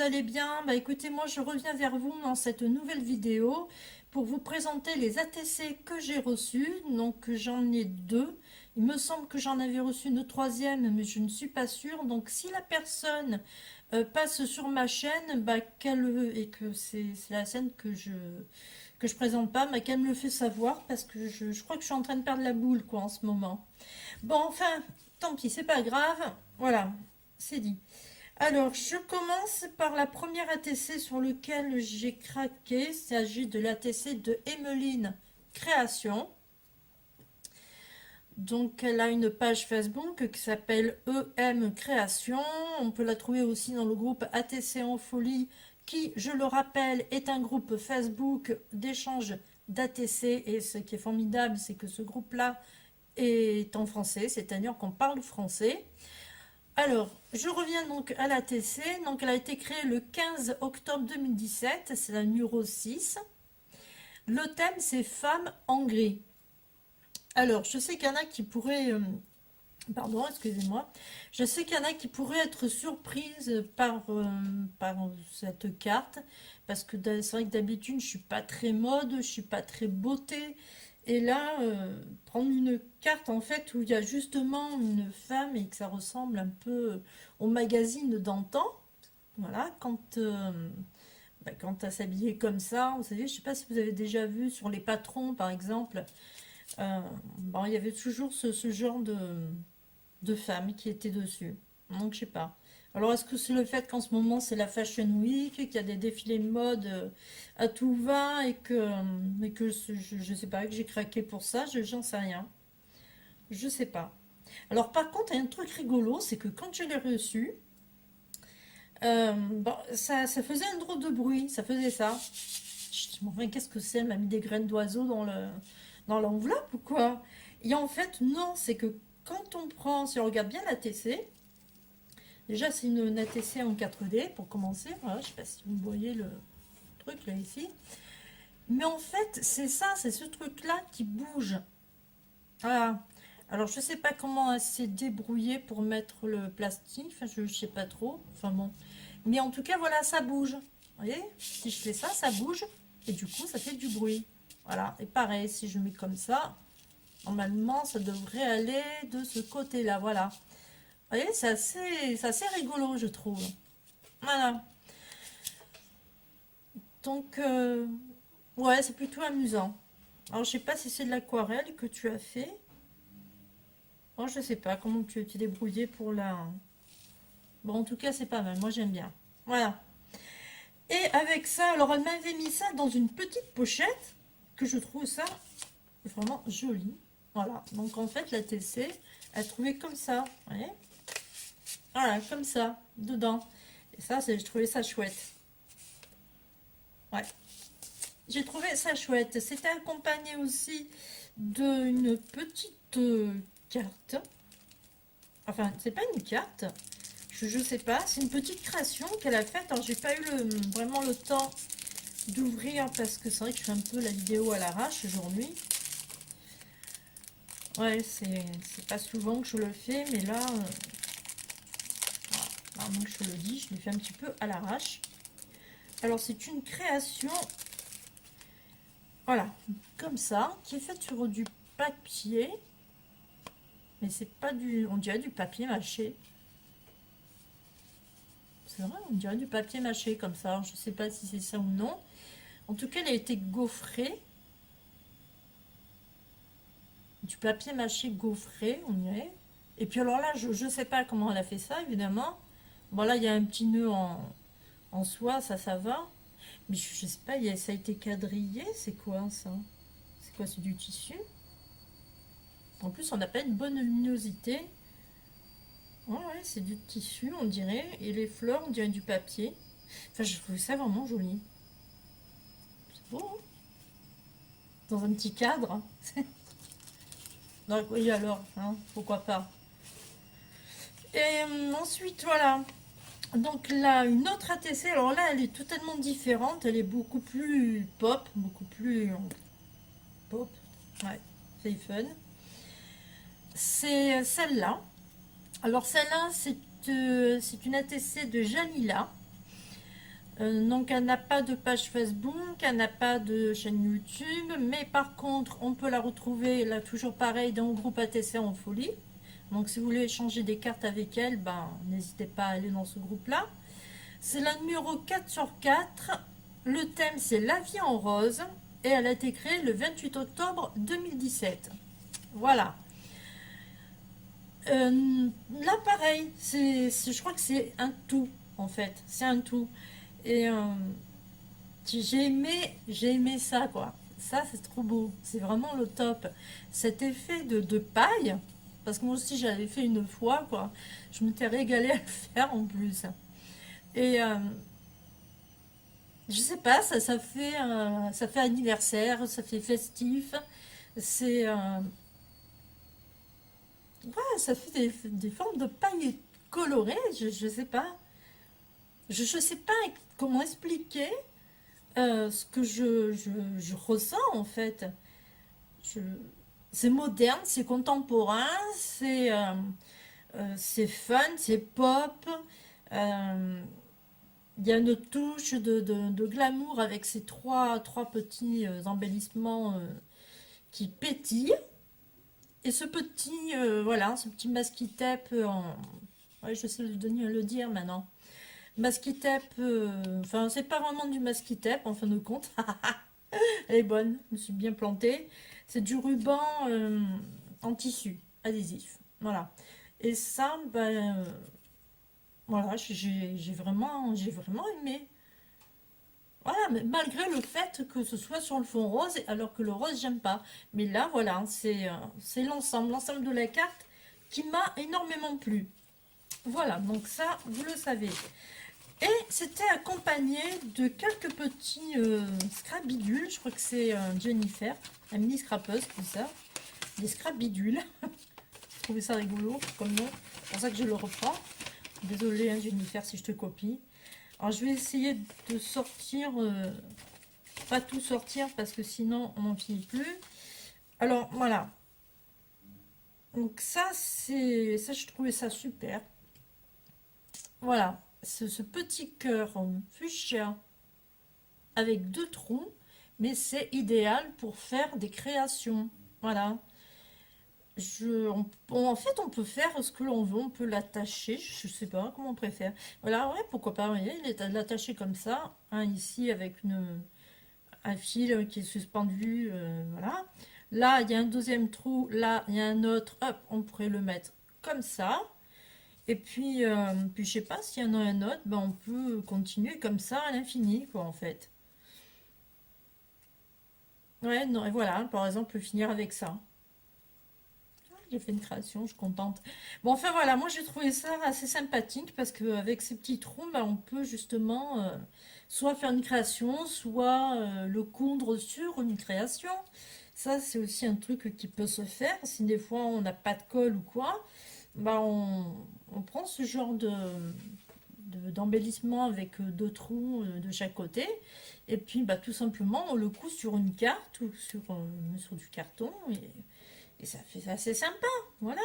allez bien. Bah écoutez, moi je reviens vers vous dans cette nouvelle vidéo pour vous présenter les ATC que j'ai reçus. Donc j'en ai deux. Il me semble que j'en avais reçu une troisième, mais je ne suis pas sûre. Donc si la personne passe sur ma chaîne, bah, et que c'est la scène que je présente pas, bah, qu'elle me le fait savoir parce que je crois que je suis en train de perdre la boule quoi en ce moment. Bon, enfin, tant pis, c'est pas grave. Voilà, c'est dit. Alors, je commence par la première ATC sur laquelle j'ai craqué. Il s'agit de l'ATC de Emeline Création. Donc, elle a une page Facebook qui s'appelle EM Création. On peut la trouver aussi dans le groupe ATC en folie, qui, je le rappelle, est un groupe Facebook d'échange d'ATC. Et ce qui est formidable, c'est que ce groupe-là est en français, c'est-à-dire qu'on parle français. Alors, je reviens donc à la TC. Donc, elle a été créée le 15 octobre 2017. C'est la numéro 6. Le thème, c'est femmes en gris. Alors, je sais qu'il y en a qui pourraient... pardon, excusez-moi. Je sais qu'il y en a qui pourraient être surprises par cette carte. Parce que c'est vrai que d'habitude, je ne suis pas très mode, je ne suis pas très beauté. Et là, prendre une carte en fait où il y a justement une femme et que ça ressemble un peu au magazine d'antan, voilà, quand elle s'habillait comme ça, vous savez, je sais pas si vous avez déjà vu sur les patrons par exemple, bon, il y avait toujours ce genre de femme qui était dessus. Donc je sais pas. Alors est-ce que c'est le fait qu'en ce moment c'est la Fashion Week, qu'il y a des défilés de mode à tout va et que je sais pas, que j'ai craqué pour ça, j'en sais rien. Je sais pas. Alors par contre, il y a un truc rigolo, c'est que quand je l'ai reçu, bon, ça faisait un drôle de bruit, ça faisait ça. Je dis, mais enfin, qu'est-ce que c'est? Elle m'a mis des graines d'oiseau dans l'enveloppe ou quoi? Et en fait, non, c'est que quand on prend, si on regarde bien la TC, déjà c'est une ATC en 4D pour commencer, voilà, je sais pas si vous voyez le truc là ici. Mais en fait, c'est ça, c'est ce truc-là qui bouge. Voilà. Alors, je sais pas comment elle s'est débrouillée pour mettre le plastique. Enfin, je sais pas trop. Enfin bon. Mais en tout cas, voilà, ça bouge. Vous voyez? Si je fais ça, ça bouge. Et du coup, ça fait du bruit. Voilà. Et pareil, si je mets comme ça, normalement, ça devrait aller de ce côté-là. Voilà. Vous voyez, c'est assez rigolo, je trouve. Voilà. Donc, ouais, c'est plutôt amusant. Alors, je sais pas si c'est de l'aquarelle que tu as fait. Oh, je sais pas comment tu t'es débrouillé pour la... Bon, en tout cas, c'est pas mal. Moi, j'aime bien. Voilà. Et avec ça, alors elle m'avait mis ça dans une petite pochette que je trouve ça vraiment joli. Voilà. Donc, en fait, la TC, elle trouvait comme ça. Vous voyez? Voilà, comme ça, dedans. Et ça, je trouvais ça chouette. Ouais. J'ai trouvé ça chouette. C'était accompagné aussi d'une petite carte. Enfin, c'est pas une carte. Je sais pas. C'est une petite création qu'elle a faite. Alors, j'ai pas eu vraiment le temps d'ouvrir parce que c'est vrai que je fais un peu la vidéo à l'arrache aujourd'hui. Ouais, c'est pas souvent que je le fais, mais là, voilà. Donc je te le dis, je l'ai fait un petit peu à l'arrache. Alors, c'est une création, voilà, comme ça, qui est faite sur du papier, mais c'est pas on dirait du papier mâché. C'est vrai, on dirait du papier mâché comme ça. Je sais pas si c'est ça ou non. En tout cas, elle a été gaufrée. Du papier mâché gaufré, on dirait. Et puis alors là, je ne sais pas comment elle a fait ça, évidemment. Bon, là, il y a un petit nœud en soie, ça va. Mais je sais pas, ça a été quadrillé. C'est quoi, ça? C'est quoi, c'est du tissu? En plus, on n'a pas une bonne luminosité. Ouais, ouais, c'est du tissu, on dirait. Et les fleurs, on dirait du papier. Enfin, je trouve ça vraiment joli. C'est beau, hein? Dans un petit cadre. Donc, oui, alors, hein, pourquoi pas. Et ensuite, voilà. Donc là, une autre ATC, alors là, elle est totalement différente. Elle est beaucoup plus pop, beaucoup plus pop. Ouais, c'est fun. C'est celle-là. Alors celle-là, c'est une ATC de Janila. Donc elle n'a pas de page Facebook, elle n'a pas de chaîne YouTube, mais par contre on peut la retrouver là toujours pareil dans le groupe ATC en folie. Donc si vous voulez échanger des cartes avec elle, ben, n'hésitez pas à aller dans ce groupe là. C'est la numéro 4 sur 4. Le thème c'est la vie en rose et elle a été créée le 28 octobre 2017. Voilà. Là pareil, je crois que c'est un tout en fait, c'est un tout. Et j'ai aimé ça, quoi. Ça, c'est trop beau. C'est vraiment le top. Cet effet de paille, parce que moi aussi, j'avais fait une fois, quoi. Je m'étais régalée à le faire en plus. Et je sais pas, ça fait anniversaire, ça fait festif. C'est. Ouais, ça fait des formes de paille colorées, je sais pas. Je sais pas comment expliquer ce que je ressens en fait. Je- c'est moderne, c'est contemporain, c'est fun, c'est pop. euh, Il y a une touche de glamour avec ces trois petits embellissements qui pétillent. Et ce petit, voilà, ce petit masking tape ouais, je sais le dire maintenant. Masking tape, enfin, c'est pas vraiment du masking tape en fin de compte. Elle est bonne, je me suis bien plantée. C'est du ruban en tissu adhésif. Voilà. Et ça, ben, voilà, j'ai vraiment aimé. Voilà, mais malgré le fait que ce soit sur le fond rose, alors que le rose, j'aime pas. Mais là, voilà, c'est l'ensemble de la carte qui m'a énormément plu. Voilà, donc ça, vous le savez. Et c'était accompagné de quelques petits scrabidules. Je crois que c'est Jennifer, la mini scrapeuse, tout ça. Des scrabidules. Je trouvais ça rigolo comme nom. C'est pour ça que je le reprends. Désolée, hein, Jennifer, si je te copie. Alors, je vais essayer de sortir, pas tout sortir parce que sinon on n'en finit plus. Alors, voilà. Donc, ça, je trouvais ça super. Voilà. Ce petit cœur en fuchsia avec deux trous, mais c'est idéal pour faire des créations. Voilà. En fait, on peut faire ce que l'on veut, on peut l'attacher, je sais pas comment on préfère. Voilà, ouais, pourquoi pas, vous voyez, il est l'attacher comme ça, hein, ici avec un fil qui est suspendu, voilà. Là, il y a un deuxième trou, là, il y a un autre, hop, on pourrait le mettre comme ça. Et puis je sais pas, s'il y en a un autre, ben, on peut continuer comme ça à l'infini, quoi, en fait. Ouais, non, et voilà, par exemple, finir avec ça. J'ai fait une création, je suis contente. Bon, enfin voilà, moi j'ai trouvé ça assez sympathique parce qu'avec ces petits trous, ben, on peut justement soit faire une création, soit le coudre sur une création. Ça, c'est aussi un truc qui peut se faire. Si des fois on n'a pas de colle ou quoi, ben, on prend ce genre d'embellissement avec deux trous de chaque côté. Et puis bah, tout simplement, on le coud sur une carte ou sur du carton. Et ça fait assez sympa. Voilà.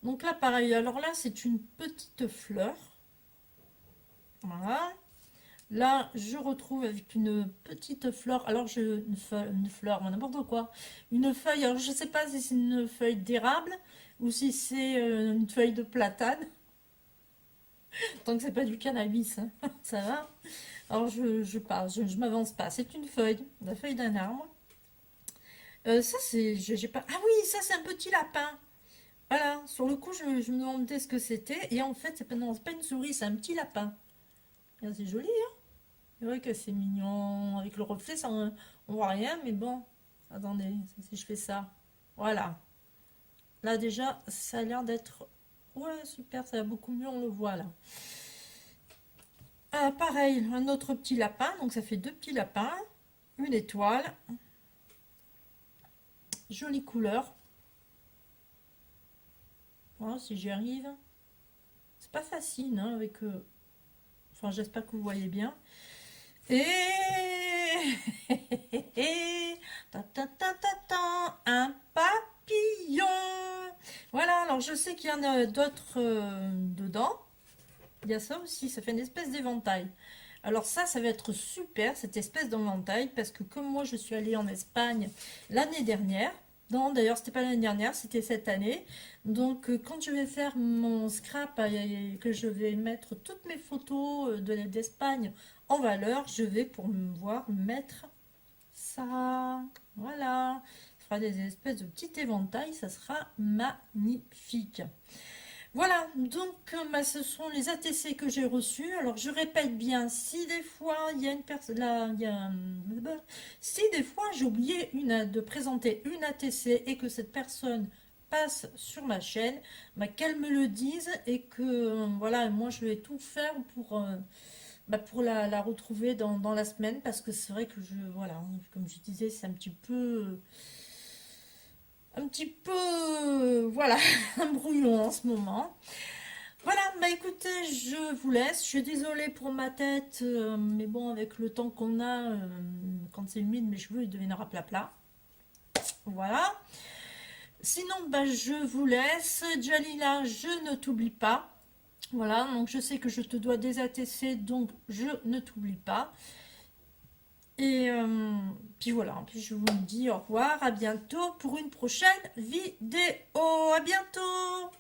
Donc là, pareil. Alors là, c'est une petite fleur. Voilà. Là, je retrouve avec une petite fleur. Alors, une fleur, n'importe quoi. Une feuille. Alors, je ne sais pas si c'est une feuille d'érable ou si c'est une feuille de platane. Tant que c'est pas du cannabis, hein. Ça va. Alors, je passe, je m'avance pas. C'est une feuille, la feuille d'un arbre. Ça, c'est. J'ai pas. Ah oui, ça, c'est un petit lapin. Voilà, sur le coup, je me demandais ce que c'était. Et en fait, c'est pas, non, c'est pas une souris, c'est un petit lapin. Ah, c'est joli, hein? C'est vrai que c'est mignon. Avec le reflet, ça, on voit rien, mais bon. Attendez, si je fais ça. Voilà. Là, déjà, ça a l'air d'être. Ouais, super, ça va beaucoup mieux, on le voit là. Pareil, un autre petit lapin. Donc, ça fait deux petits lapins. Une étoile. Jolie couleur. Voilà, si j'y arrive. C'est pas facile, hein, avec. Enfin, j'espère que vous voyez bien. Et ta, ta, ta, ta, ta, un papillon. Voilà, alors je sais qu'il y en a d'autres dedans. Il y a ça aussi, ça fait une espèce d'éventail. Alors ça va être super, cette espèce d'éventail, parce que comme moi, je suis allée en Espagne l'année dernière, non, d'ailleurs, c'était pas l'année dernière, c'était cette année. Donc, quand je vais faire mon scrap et que je vais mettre toutes mes photos d'Espagne en valeur, je vais pouvoir mettre ça. Voilà. Ça fera des espèces de petits éventails, ça sera magnifique. Voilà, donc bah, ce sont les ATC que j'ai reçus. Alors je répète bien, si des fois il y a une personne là, si des fois j'ai oublié de présenter une ATC et que cette personne passe sur ma chaîne, bah, qu'elle me le dise et que voilà, moi je vais tout faire pour la retrouver dans la semaine parce que c'est vrai que voilà, comme je disais, c'est un petit peu, voilà, un brouillon en ce moment. Voilà, bah écoutez, je vous laisse. Je suis désolée pour ma tête, mais bon, avec le temps qu'on a, quand c'est humide, mes cheveux ils deviennent raplapla. Voilà. Sinon, bah, je vous laisse. Jalila, je ne t'oublie pas. Voilà, donc je sais que je te dois des ATC, donc je ne t'oublie pas. Et puis voilà, puis je vous dis au revoir, à bientôt pour une prochaine vidéo. À bientôt!